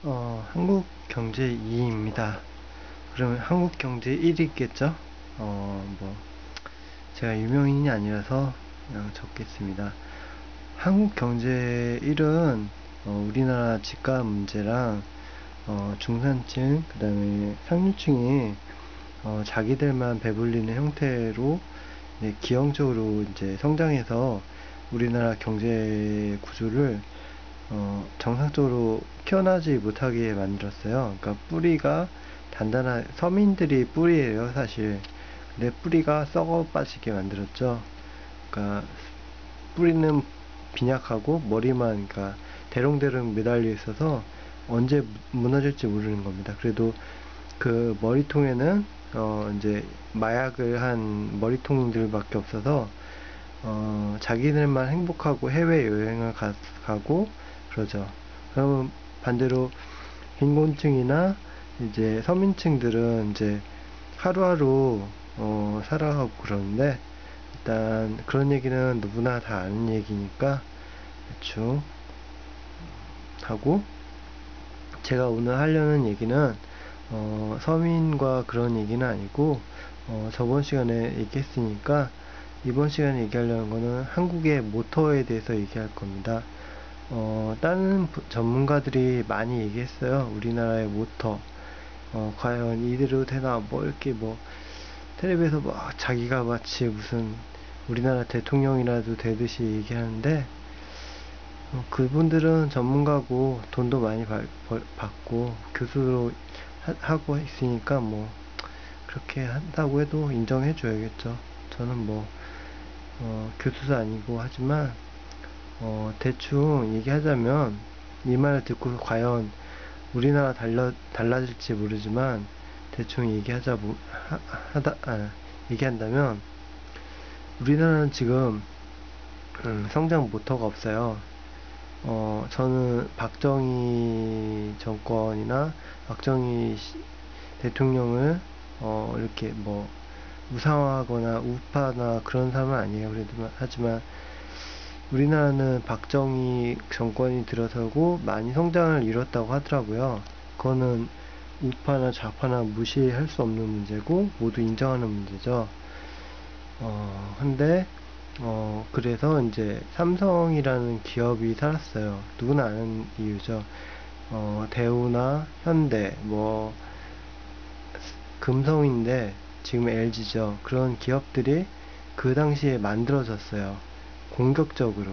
한국 경제 2위입니다. 그러면 한국 경제 1위겠죠? 제가 유명인이 아니라서 그냥 적겠습니다. 한국 경제 1은 우리나라 집값 문제랑 중산층, 그 다음에 상류층이 자기들만 배불리는 형태로 기형적으로 이제 성장해서 우리나라 경제 구조를 정상적으로 키워나지 못하게 만들었어요. 그러니까 뿌리가 단단한 서민들이 뿌리예요, 사실. 근데 뿌리가 썩어 빠지게 만들었죠. 그러니까 뿌리는 빈약하고 머리만 그러니까 대롱대롱 매달려 있어서 언제 무너질지 모르는 겁니다. 그래도 그 머리통에는 이제 마약을 한 머리통들밖에 없어서 자기들만 행복하고 해외 여행을 가고 그러죠. 그러면 반대로 빈곤층이나 이제 서민층들은 이제 하루하루 살아가고 그러는데 일단 그런 얘기는 누구나 다 아는 얘기니까 대충 하고 제가 오늘 하려는 얘기는 서민과 그런 얘기는 아니고 저번 시간에 얘기했으니까 이번 시간에 얘기하려는 거는 한국의 모터에 대해서 얘기할 겁니다. 다른 전문가들이 많이 얘기했어요. 우리나라의 모터. 과연 이대로 되나, 뭐, 이렇게 뭐, 텔레비에서 막 자기가 마치 무슨 우리나라 대통령이라도 되듯이 얘기하는데, 그분들은 전문가고 돈도 많이 받고 교수로 하고 있으니까 뭐, 그렇게 한다고 해도 인정해 줘야겠죠. 저는 뭐, 교수도 아니고 하지만, 대충 얘기하자면, 이 말을 듣고 과연 우리나라 달라질지 모르지만, 대충 얘기한다면, 우리나라는 지금, 성장 모터가 없어요. 저는 박정희 정권이나 박정희 대통령을, 이렇게 뭐, 우상화하거나 우파나 그런 사람은 아니에요. 하지만, 우리나라는 박정희 정권이 들어서고 많이 성장을 이뤘다고 하더라고요. 그거는 우파나 좌파나 무시할 수 없는 문제고 모두 인정하는 문제죠. 근데 그래서 이제 삼성이라는 기업이 살았어요. 누구나 아는 이유죠. 대우나 현대, 뭐 금성인데 지금 LG죠. 그런 기업들이 그 당시에 만들어졌어요. 공격적으로.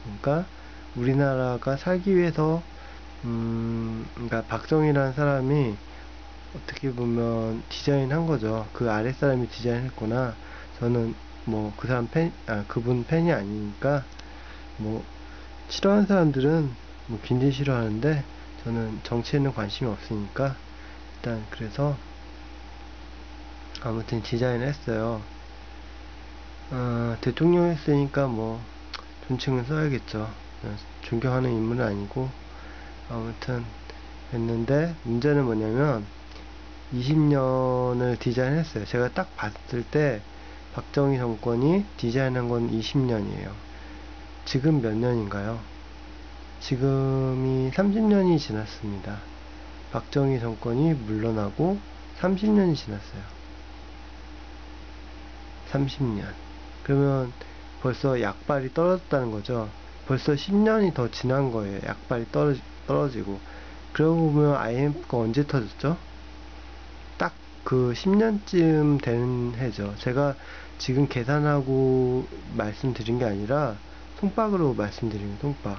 그러니까 우리나라가 살기 위해서 그러니까 박정희라는 사람이 어떻게 보면 디자인한 거죠. 그 아랫 사람이 디자인했구나. 저는 뭐 그 사람 그분 팬이 아니니까 뭐 싫어하는 사람들은 뭐 굉장히 싫어하는데 저는 정치에는 관심이 없으니까 일단 그래서 아무튼 디자인을 했어요. 대통령 했으니까 뭐 존칭은 써야겠죠. 존경하는 인물은 아니고 아무튼 했는데 문제는 뭐냐면 20년을 디자인했어요. 제가 딱 봤을 때 박정희 정권이 디자인한 건 20년이에요. 지금 몇 년인가요? 지금이 30년이 지났습니다. 박정희 정권이 물러나고 30년이 지났어요. 30년. 그러면 벌써 약발이 떨어졌다는 거죠. 벌써 10년이 더 지난 거예요. 약발이 떨어지고. 그러고 보면 IMF가 언제 터졌죠? 딱 그 10년쯤 되는 해죠. 제가 지금 계산하고 말씀드린 게 아니라 통박으로 말씀드린 거예요. 통박.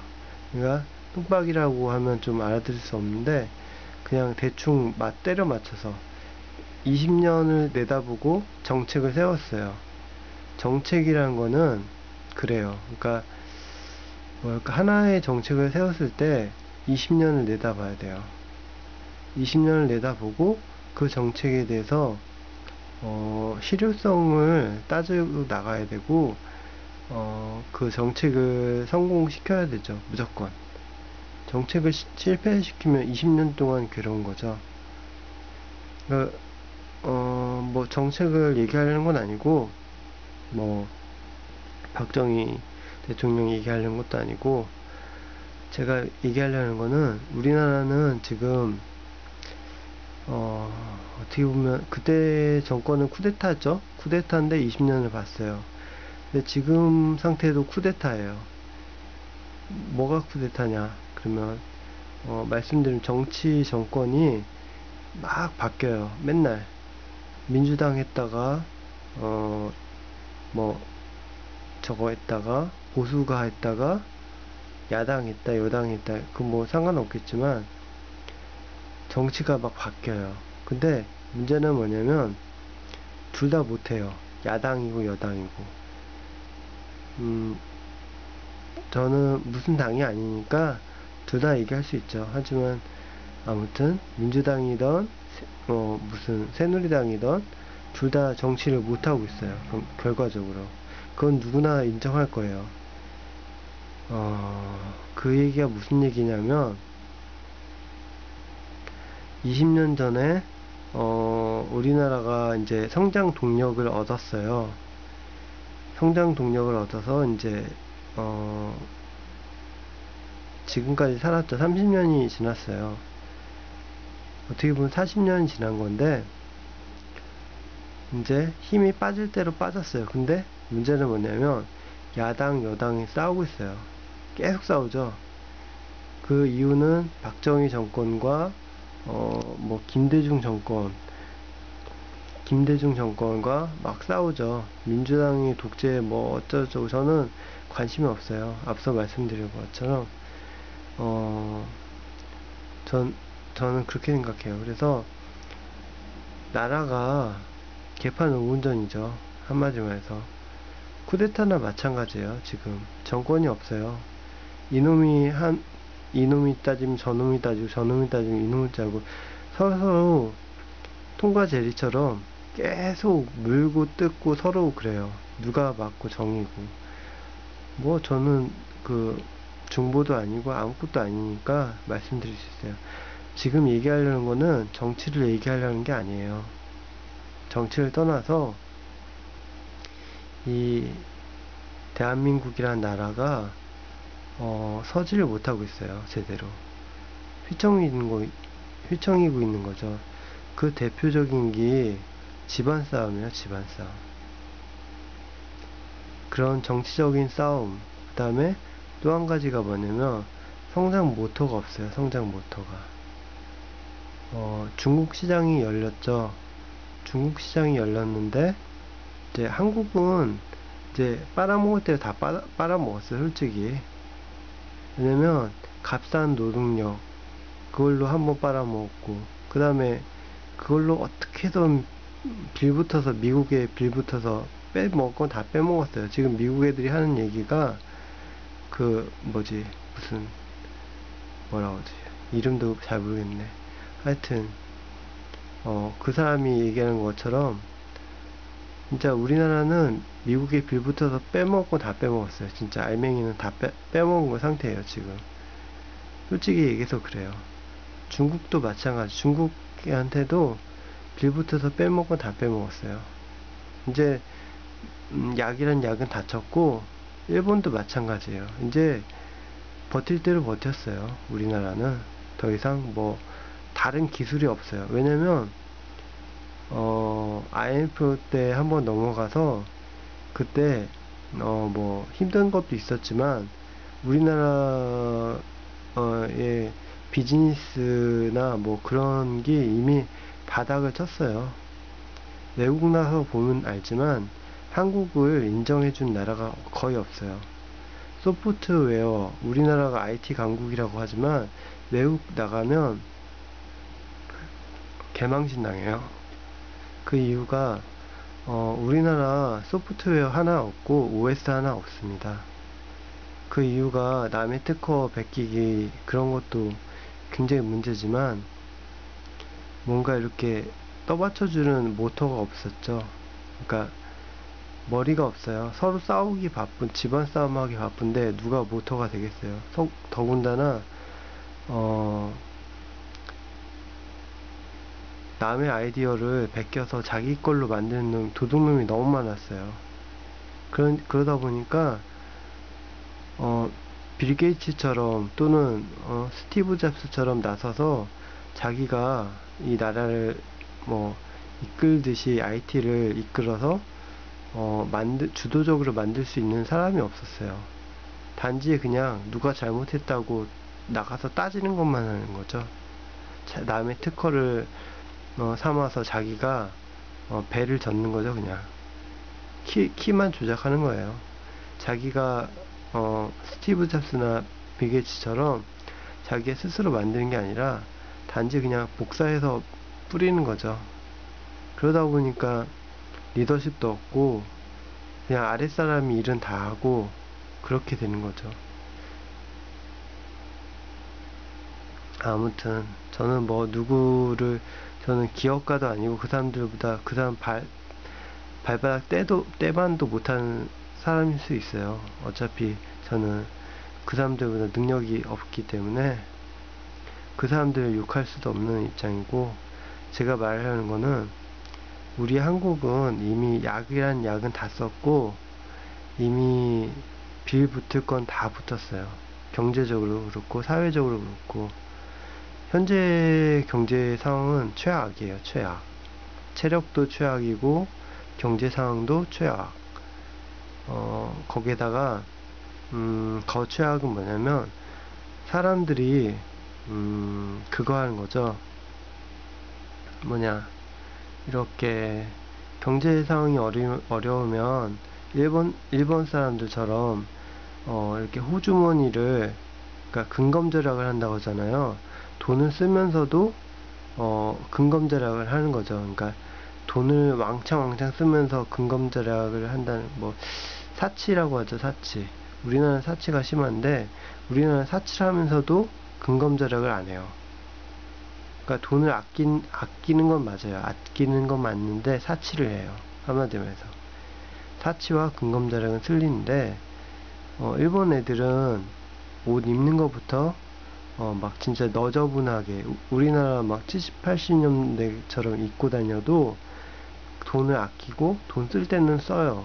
그러니까 통박이라고 하면 좀 알아들을 수 없는데 그냥 대충 때려 맞춰서 20년을 내다보고 정책을 세웠어요. 정책이라는 거는 그래요. 그러니까 뭐랄까 하나의 정책을 세웠을 때 20년을 내다봐야 돼요. 20년을 내다보고 그 정책에 대해서 실효성을 따지고 나가야 되고 그 정책을 성공시켜야 되죠. 무조건. 정책을 실패시키면 20년 동안 괴로운 거죠. 그, 뭐 정책을 얘기하려는 건 아니고 뭐 박정희 대통령 얘기하려는 것도 아니고 제가 얘기하려는 거는 우리나라는 지금 어떻게 보면 그때 정권은 쿠데타죠. 쿠데타인데 20년을 봤어요. 근데 지금 상태도 쿠데타예요. 뭐가 쿠데타냐? 그러면 말씀드린 정치 정권이 막 바뀌어요. 맨날 민주당 했다가 뭐 저거 했다가 보수가 했다가 야당 했다 여당 했다 그 뭐 상관없겠지만 정치가 막 바뀌어요. 근데 문제는 뭐냐면 둘 다 못해요. 야당이고 여당이고. 저는 무슨 당이 아니니까 둘 다 얘기할 수 있죠. 하지만 아무튼 민주당이던 무슨 새누리당이던 둘 다 정치를 못하고 있어요. 그럼 결과적으로 그건 누구나 인정할 거예요. 그 얘기가 무슨 얘기냐면 20년 전에 우리나라가 이제 성장 동력을 얻었어요. 성장 동력을 얻어서 이제 지금까지 살았죠. 30년이 지났어요. 어떻게 보면 40년이 지난 건데 이제 힘이 빠질 대로 빠졌어요. 근데 문제는 뭐냐면 야당 여당이 싸우고 있어요. 계속 싸우죠. 그 이유는 박정희 정권과 뭐 김대중 정권과 막 싸우죠. 민주당이 독재 뭐 어쩌고저쩌고 저는 관심이 없어요. 앞서 말씀드린 것처럼 어, 저는 그렇게 생각해요. 그래서 나라가 개판 의문전이죠. 한마디로 해서 쿠데타나 마찬가지예요. 지금 정권이 없어요. 이놈이 따지면 저놈이 따지고 저놈이 따지면 이놈이 따지고 서로 통과 제리처럼 계속 물고 뜯고 서로 그래요. 누가 맞고 정이고 뭐 저는 그 중보도 아니고 아무것도 아니니까 말씀드릴 수 있어요. 지금 얘기하려는 거는 정치를 얘기하려는 게 아니에요. 정치를 떠나서 이 대한민국이란 나라가 서지를 못하고 있어요. 제대로 휘청이고 있는 거죠. 그 대표적인 게 집안 싸움이에요. 집안 싸움. 그런 정치적인 싸움. 그 다음에 또 한 가지가 뭐냐면 성장 모토가 없어요. 성장 모토가. 중국 시장이 열렸죠. 중국 시장이 열렸는데 이제 한국은 이제 빨아먹을 때 다 빨아먹었어요. 솔직히. 왜냐면 값싼 노동력 그걸로 한번 빨아먹었고 그 다음에 그걸로 어떻게든 빌붙어서 미국에 빌붙어서 빼먹고 다 빼먹었어요. 지금 미국 애들이 하는 얘기가 그 뭐지 무슨 뭐라고 하지 이름도 잘 모르겠네. 하여튼 그 사람이 얘기하는 것처럼 진짜 우리나라는 미국에 빌붙어서 빼먹고 다 빼먹었어요. 진짜 알맹이는 다 빼먹은 상태예요 지금. 솔직히 얘기해서 그래요. 중국도 마찬가지. 중국한테도 빌붙어서 빼먹고 다 빼먹었어요. 이제 약이란 약은 다쳤고 일본도 마찬가지예요. 이제 버틸 대로 버텼어요. 우리나라는 더 이상 뭐 다른 기술이 없어요. 왜냐면 IMF 때 한번 넘어가서 그때 뭐 힘든 것도 있었지만 우리나라의 비즈니스나 뭐 그런 게 이미 바닥을 쳤어요. 외국 나서 보면 알지만 한국을 인정해준 나라가 거의 없어요. 소프트웨어, 우리나라가 IT 강국이라고 하지만 외국 나가면 개망신 당해요. 그 이유가 우리나라 소프트웨어 하나 없고 OS 하나 없습니다. 그 이유가 남의 특허 베끼기 그런 것도 굉장히 문제지만 뭔가 이렇게 떠받쳐주는 모터가 없었죠. 그러니까 머리가 없어요. 서로 싸우기 바쁜 집안 싸움하기 바쁜데 누가 모터가 되겠어요. 더군다나 남의 아이디어를 베껴서 자기 걸로 만드는 도둑놈이 너무 많았어요. 그러다 보니까 빌 게이츠처럼 또는 스티브 잡스처럼 나서서 자기가 이 나라를 뭐 이끌듯이 IT를 이끌어서 주도적으로 만들 수 있는 사람이 없었어요. 단지 그냥 누가 잘못했다고 나가서 따지는 것만 하는 거죠. 남의 특허를 삼아서 자기가 배를 젓는 거죠. 그냥 키만 조작하는 거예요. 자기가 스티브 잡스나 빌 게이츠처럼 자기 스스로 만드는 게 아니라 단지 그냥 복사해서 뿌리는 거죠. 그러다 보니까 리더십도 없고 그냥 아랫사람이 일은 다 하고 그렇게 되는 거죠. 아무튼 저는 뭐 누구를 저는 기업가도 아니고 그 사람들보다 그 사람 발바닥 떼반도 못하는 사람일 수 있어요. 어차피 저는 그 사람들보다 능력이 없기 때문에 그 사람들을 욕할 수도 없는 입장이고, 제가 말하려는 거는 우리 한국은 이미 약이란 약은 다 썼고 이미 빌 붙을 건 다 붙었어요. 경제적으로 그렇고 사회적으로 그렇고 현재 경제 상황은 최악이에요. 최악. 체력도 최악이고 경제 상황도 최악. 거기에다가 거최악은 뭐냐면 사람들이 그거 하는 거죠. 뭐냐, 이렇게 경제 상황이 어려우면 일본 사람들처럼 이렇게 호주머니를, 그러니까 근검절약을 한다고 하잖아요. 돈을 쓰면서도 근검절약을 하는 거죠. 그러니까 돈을 왕창 쓰면서 근검절약을 한다는, 뭐 사치라고 하죠. 사치. 우리나라는 사치가 심한데 우리나라는 사치를 하면서도 근검절약을 안 해요. 그러니까 돈을 아끼는 건 맞아요. 아끼는 건 맞는데 사치를 해요. 한마디로 해서 사치와 근검절약은 틀린데, 일본 애들은 옷 입는 것부터 막 진짜 너저분하게 우리나라 막 70, 80년대처럼 입고 다녀도 돈을 아끼고 돈 쓸 때는 써요.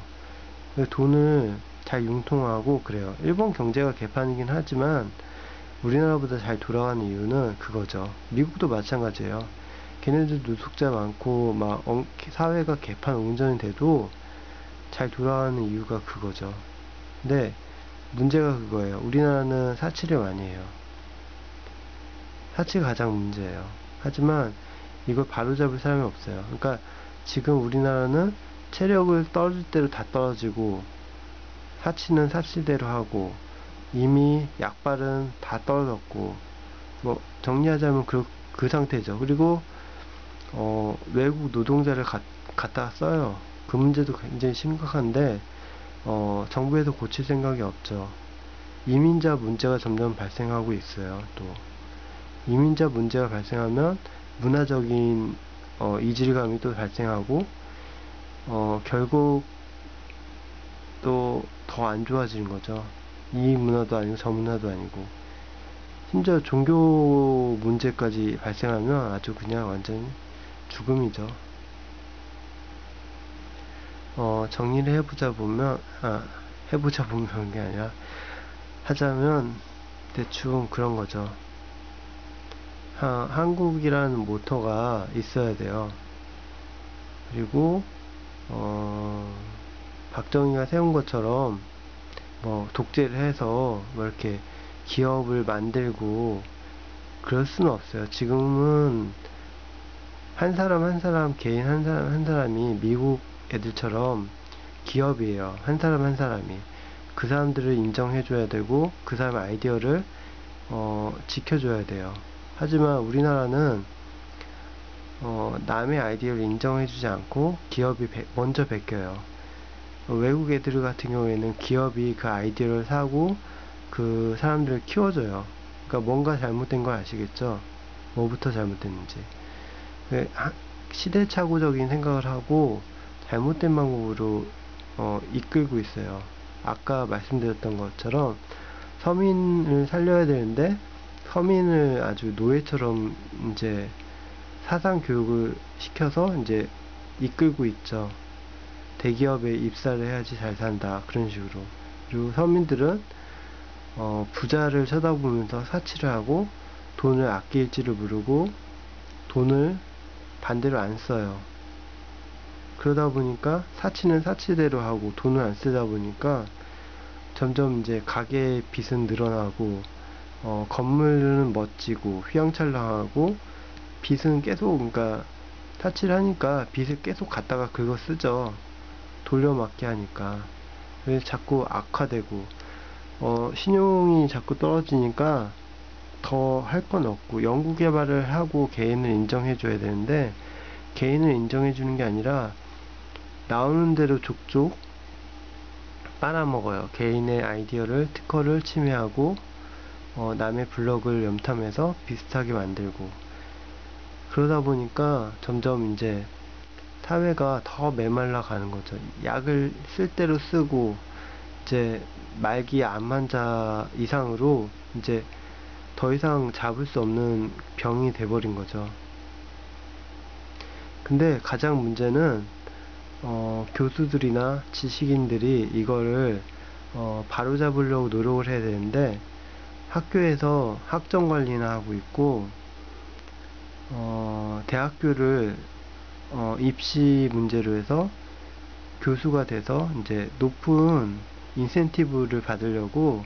돈을 잘 융통하고 그래요. 일본 경제가 개판이긴 하지만 우리나라보다 잘 돌아가는 이유는 그거죠. 미국도 마찬가지예요. 걔네들 노숙자 많고 막 사회가 개판 웅전이 돼도 잘 돌아가는 이유가 그거죠. 근데 문제가 그거예요. 우리나라는 사치를 많이 해요. 사치가 가장 문제예요. 하지만 이걸 바로잡을 사람이 없어요. 그러니까 지금 우리나라는 체력을 떨어질 대로 다 떨어지고 사치는 사치대로 하고 이미 약발은 다 떨어졌고, 뭐 정리하자면 그 상태죠. 그리고 외국 노동자를 갖다 써요. 그 문제도 굉장히 심각한데 정부에서 고칠 생각이 없죠. 이민자 문제가 점점 발생하고 있어요. 또 이민자 문제가 발생하면 문화적인 이질감이 또 발생하고 결국 또 더 안 좋아지는 거죠. 이 문화도 아니고 저 문화도 아니고 심지어 종교 문제까지 발생하면 아주 그냥 완전 죽음이죠. 정리를 해보자 보면 그런 게 아니라 하자면 대충 그런 거죠. 한국이라는 모토가 있어야 돼요. 그리고 박정희가 세운 것처럼 뭐 독재를 해서 뭐 이렇게 기업을 만들고 그럴 수는 없어요. 지금은 한 사람 한 사람, 개인 한 사람 한 사람이 미국 애들처럼 기업이에요. 한 사람 한 사람이. 그 사람들을 인정해줘야 되고 그 사람 아이디어를 지켜줘야 돼요. 하지만 우리나라는 남의 아이디어를 인정해주지 않고 기업이 먼저 베껴요. 외국 애들 같은 경우에는 기업이 그 아이디어를 사고 그 사람들을 키워줘요. 그러니까 뭔가 잘못된 거 아시겠죠? 뭐부터 잘못됐는지. 시대착오적인 생각을 하고 잘못된 방법으로 이끌고 있어요. 아까 말씀드렸던 것처럼 서민을 살려야 되는데 서민을 아주 노예처럼 이제 사상 교육을 시켜서 이제 이끌고 있죠. 대기업에 입사를 해야지 잘 산다, 그런 식으로. 그리고 서민들은 부자를 쳐다보면서 사치를 하고 돈을 아낄 줄을 모르고 돈을 반대로 안 써요. 그러다 보니까 사치는 사치대로 하고 돈을 안 쓰다 보니까 점점 이제 가게의 빚은 늘어나고 건물은 멋지고 휘황찬란하고 빚은 계속, 그러니까 사치를 하니까 빚을 계속 갖다가 긁어 쓰죠. 돌려막기 하니까. 그래서 자꾸 악화되고 신용이 자꾸 떨어지니까 더 할 건 없고, 연구개발을 하고 개인을 인정해 줘야 되는데 개인을 인정해 주는 게 아니라 나오는 대로 족족 빨아먹어요. 개인의 아이디어를, 특허를 침해하고 남의 블럭을 염탐해서 비슷하게 만들고, 그러다 보니까 점점 이제 사회가 더 메말라 가는 거죠. 약을 쓸 대로 쓰고 이제 말기 암 환자 이상으로 이제 더 이상 잡을 수 없는 병이 돼버린 거죠. 근데 가장 문제는 교수들이나 지식인들이 이거를 바로잡으려고 노력을 해야 되는데, 학교에서 학점 관리나 하고 있고, 대학교를 입시 문제로 해서 교수가 돼서 이제 높은 인센티브를 받으려고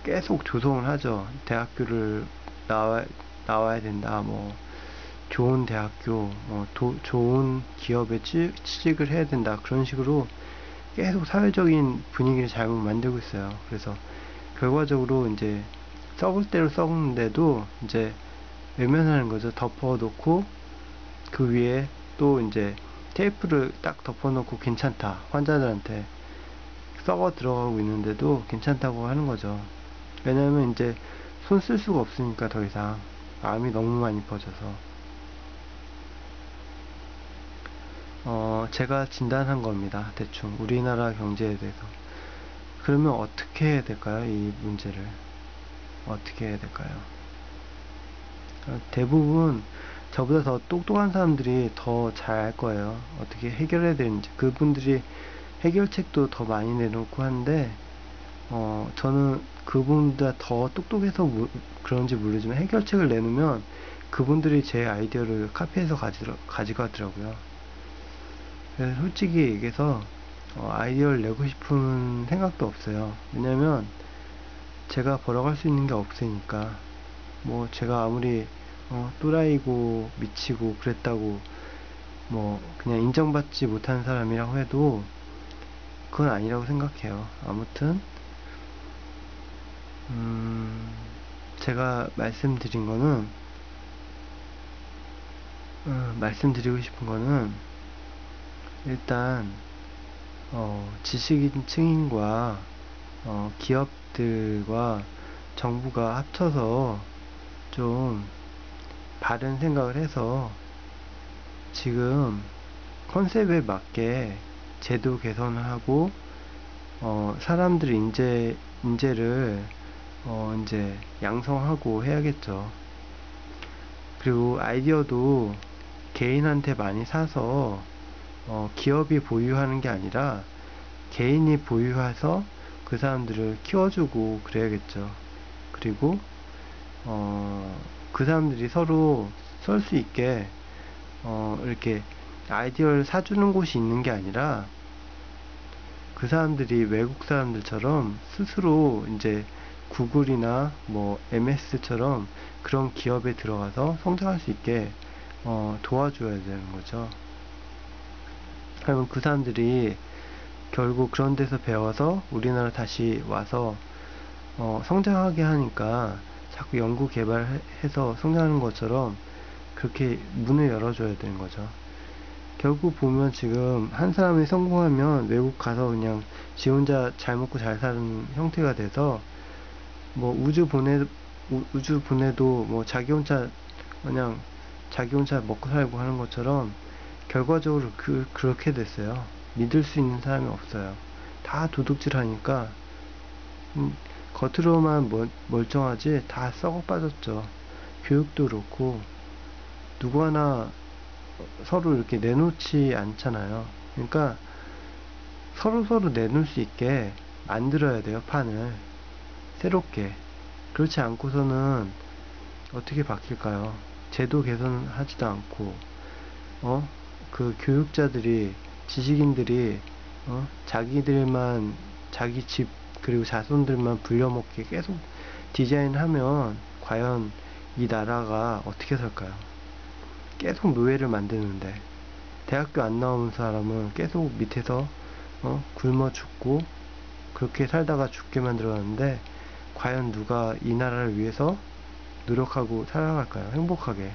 계속 조성을 하죠. 대학교를 나와야 된다, 뭐 좋은 대학교, 좋은 기업에 취직을 해야 된다, 그런 식으로 계속 사회적인 분위기를 잘못 만들고 있어요. 그래서 결과적으로 이제 썩을 대로 썩는데도 이제 외면하는 거죠. 덮어놓고 그 위에 또 이제 테이프를 딱 덮어놓고 괜찮다, 환자들한테 썩어 들어가고 있는데도 괜찮다고 하는 거죠. 왜냐면 이제 손 쓸 수가 없으니까, 더 이상 암이 너무 많이 퍼져서. 제가 진단한 겁니다. 대충 우리나라 경제에 대해서. 그러면 어떻게 해야 될까요? 이 문제를 어떻게 해야 될까요? 대부분 저보다 더 똑똑한 사람들이 더 잘 알 거예요. 어떻게 해결해야 되는지. 그분들이 해결책도 더 많이 내놓고 하는데, 저는 그분보다 더 똑똑해서 그런지 모르지만 해결책을 내놓으면 그분들이 제 아이디어를 카피해서 가져가더라고요. 그래서 솔직히 얘기해서 아이디어를 내고 싶은 생각도 없어요. 왜냐면 제가 벌어갈 수 있는 게 없으니까. 뭐 제가 아무리 또라이고 미치고 그랬다고 뭐 그냥 인정받지 못하는 사람이라고 해도 그건 아니라고 생각해요. 아무튼 제가 말씀드리고 싶은 거는, 일단 지식인층과 기업들과 정부가 합쳐서 좀 바른 생각을 해서 지금 컨셉에 맞게 제도 개선을 하고 사람들 인재를 이제 양성하고 해야겠죠. 그리고 아이디어도 개인한테 많이 사서 기업이 보유하는 게 아니라 개인이 보유해서 그 사람들을 키워주고 그래야겠죠. 그리고 그 사람들이 서로 설 수 있게 이렇게 아이디어를 사주는 곳이 있는 게 아니라, 그 사람들이 외국 사람들처럼 스스로 이제 구글이나 뭐 MS처럼 그런 기업에 들어가서 성장할 수 있게 도와줘야 되는 거죠. 그러면 그 사람들이 결국 그런 데서 배워서 우리나라 다시 와서 성장하게 하니까, 자꾸 연구 개발해서 성장하는 것처럼 그렇게 문을 열어줘야 되는 거죠. 결국 보면 지금 한 사람이 성공하면 외국 가서 그냥 지 혼자 잘 먹고 잘 사는 형태가 돼서, 뭐 우주 보내도 뭐 그냥 자기 혼자 먹고 살고 하는 것처럼 결과적으로 그렇게 됐어요. 믿을 수 있는 사람이 없어요. 다 도둑질 하니까 겉으로만 멀쩡하지 다 썩어 빠졌죠. 교육도 그렇고 누구 하나 서로 이렇게 내놓지 않잖아요. 그러니까 서로 내놓을 수 있게 만들어야 돼요, 판을. 새롭게. 그렇지 않고서는 어떻게 바뀔까요? 제도 개선하지도 않고, 그 교육자들이, 지식인들이, 자기들만, 자기 집, 그리고 자손들만 불려먹게 계속 디자인하면, 과연 이 나라가 어떻게 살까요? 계속 노예를 만드는데, 대학교 안 나오는 사람은 계속 밑에서, 굶어 죽고, 그렇게 살다가 죽게 만들어놨는데, 과연 누가 이 나라를 위해서 노력하고 살아갈까요? 행복하게.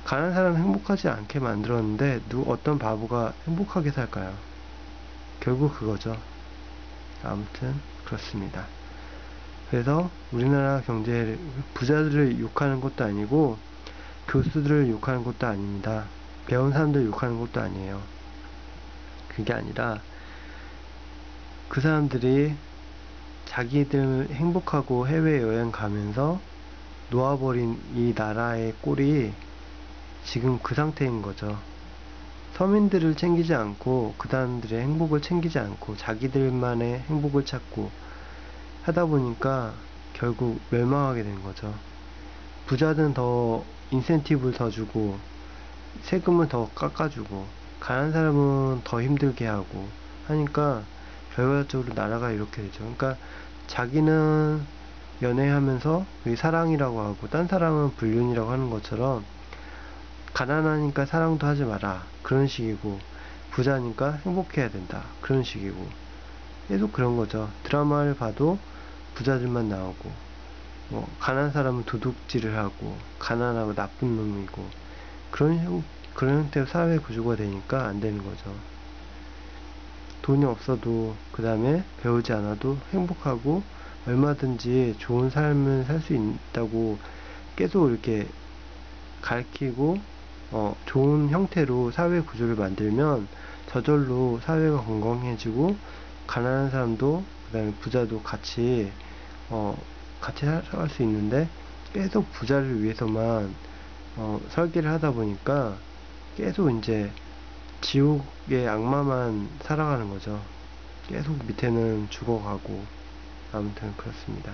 가난한 사람은 행복하지 않게 만들었는데 어떤 바보가 행복하게 살까요? 결국 그거죠. 아무튼 그렇습니다. 그래서 우리나라 경제 부자들을 욕하는 것도 아니고 교수들을 욕하는 것도 아닙니다. 배운 사람들 욕하는 것도 아니에요. 그게 아니라 그 사람들이 자기들 행복하고 해외여행 가면서 놓아버린 이 나라의 꼴이 지금 그 상태인 거죠. 서민들을 챙기지 않고 그 사람들의 행복을 챙기지 않고 자기들만의 행복을 찾고 하다 보니까 결국 멸망하게 된 거죠. 부자는 더 인센티브를 더 주고 세금을 더 깎아주고 가난한 사람은 더 힘들게 하고 하니까 결과적으로 나라가 이렇게 되죠. 그러니까 자기는 연애하면서 사랑이라고 하고 딴 사람은 불륜이라고 하는 것처럼 가난하니까 사랑도 하지 마라 그런 식이고 부자니까 행복해야 된다 그런 식이고 계속 그런 거죠. 드라마를 봐도 부자들만 나오고 가난한 사람은 도둑질을 하고 가난하고 나쁜 놈이고 그런 형태로 사회 구조가 되니까 안 되는 거죠. 돈이 없어도 그 다음에 배우지 않아도 행복하고 얼마든지 좋은 삶을 살 수 있다고 계속 이렇게 가르치고 좋은 형태로 사회 구조를 만들면 저절로 사회가 건강해지고 가난한 사람도 그다음에 부자도 같이 살아갈 수 있는데 계속 부자를 위해서만 설계를 하다 보니까 계속 이제 지옥의 악마만 살아가는 거죠. 계속 밑에는 죽어가고 아무튼 그렇습니다.